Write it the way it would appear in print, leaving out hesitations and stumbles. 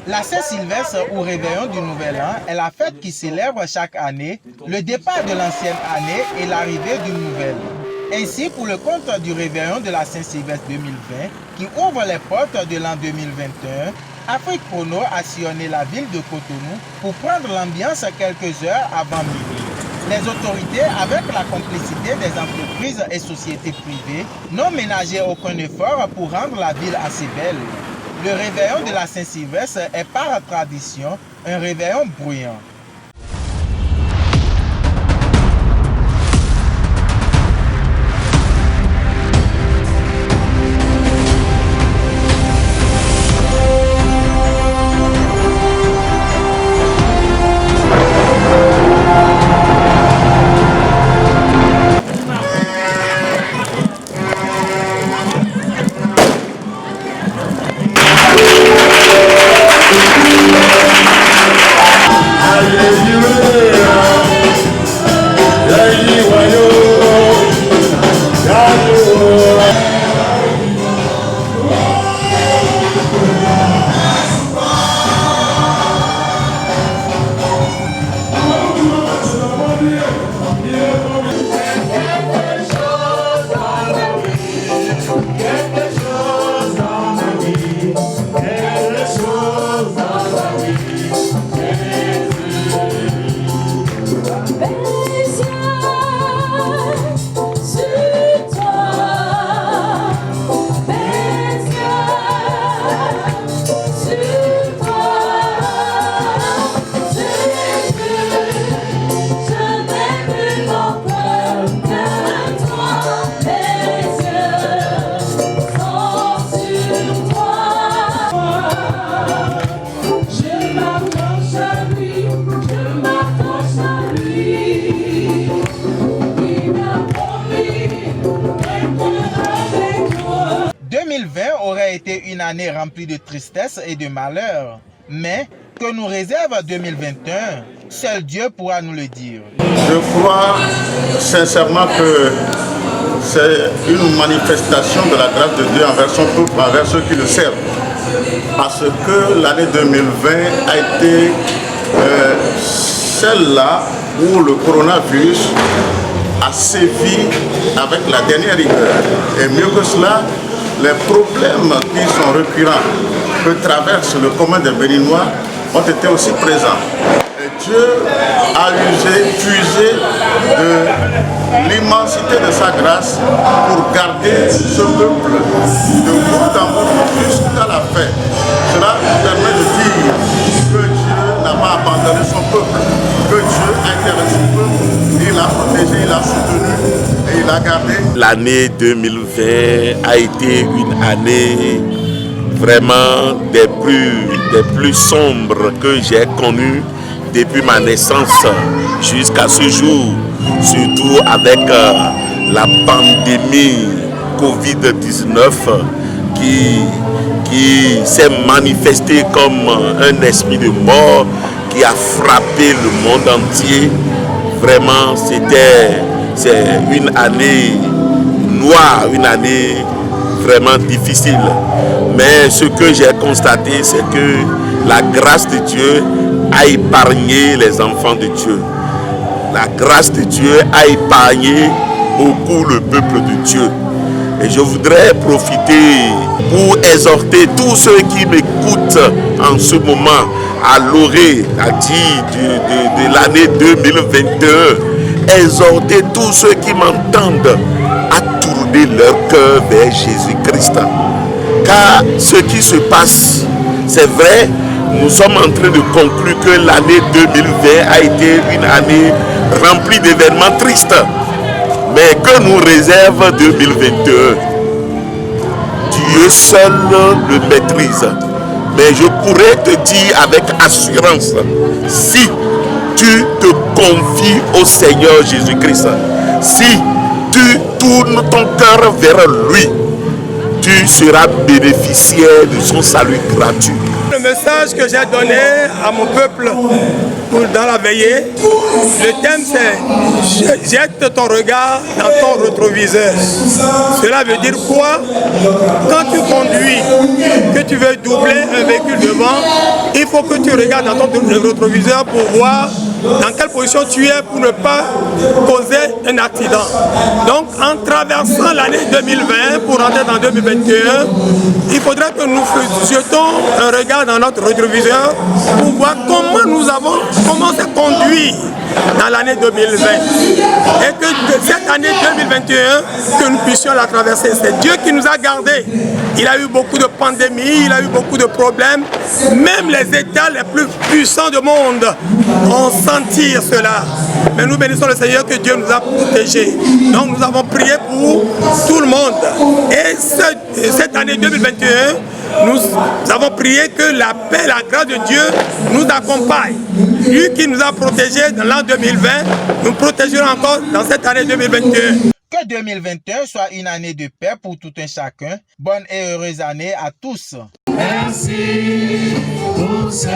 La Saint-Sylvestre ou Réveillon du Nouvel An est la fête qui célèbre chaque année le départ de l'ancienne année et l'arrivée d'une nouvelle. Ainsi, pour le compte du Réveillon de la Saint-Sylvestre 2020, qui ouvre les portes de l'an 2021, Afrique Chrono a sillonné la ville de Cotonou pour prendre l'ambiance quelques heures avant minuit. Les autorités, avec la complicité des entreprises et sociétés privées, n'ont ménagé aucun effort pour rendre la ville assez belle. Le réveillon de la Saint-Sylvestre est par tradition un réveillon bruyant. Aurait été une année remplie de tristesse et de malheur. Mais que nous réserve 2021, seul Dieu pourra nous le dire. Je crois sincèrement que c'est une manifestation de la grâce de Dieu envers son peuple, envers ceux qui le servent. Parce que l'année 2020 a été celle-là où le coronavirus a sévi avec la dernière rigueur. Et mieux que cela, les problèmes qui sont récurrents, que traverse le commun des Béninois, ont été aussi présents. Et Dieu a puisé de l'immensité de sa grâce pour garder ce peuple de bout en bout jusqu'à la fin. Cela nous permet de dire que Dieu n'a pas abandonné son peuple, que Dieu a été avec son peuple, il l'a protégé, il l'a soutenu. L'année 2020 a été une année vraiment des plus sombres que j'ai connues depuis ma naissance jusqu'à ce jour, surtout avec la pandémie Covid-19 qui s'est manifestée comme un esprit de mort qui a frappé le monde entier. Vraiment, c'est une année noire, une année vraiment difficile. Mais ce que j'ai constaté, c'est que la grâce de Dieu a épargné les enfants de Dieu. La grâce de Dieu a épargné beaucoup le peuple de Dieu. Et je voudrais profiter pour exhorter tous ceux qui m'écoutent en ce moment à l'orée, à dire de l'année 2021. Exhorter tous ceux qui m'entendent à tourner leur cœur vers Jésus-Christ. Car ce qui se passe, c'est vrai, nous sommes en train de conclure que l'année 2020 a été une année remplie d'événements tristes. Mais que nous réserve 2021? Dieu seul le maîtrise. Mais je pourrais te dire avec assurance, si tu te confies au Seigneur Jésus-Christ, si tu tournes ton cœur vers lui, tu seras bénéficiaire de son salut gratuit. Le message que j'ai donné à mon peuple dans la veillée, le thème c'est « Jette ton regard dans ton rétroviseur ». Cela veut dire quoi? Quand tu conduis, que tu veux doubler un véhicule devant, il faut que tu regardes dans ton rétroviseur pour voir dans quelle position tu es pour ne pas causer un accident. Donc en traversant l'année 2020 pour entrer dans 2021, il faudrait que nous jetons un regard dans notre rétroviseur pour voir comment s'est conduit dans l'année 2020. Et que cette année 2021, que nous puissions la traverser. C'est Dieu qui nous a gardés. Il a eu beaucoup de pandémies, il a eu beaucoup de problèmes. Même les États les plus puissants du monde ont senti cela. Mais nous bénissons le Seigneur que Dieu nous a protégés. Donc nous avons prié pour tout le monde. Et cette année 2021, nous avons prié que la paix, la grâce de Dieu nous accompagne. Lui qui nous a protégés dans l'an 2020, nous protégera encore dans cette année 2021. Que 2021 soit une année de paix pour tout un chacun. Bonne et heureuse année à tous. Merci pour ce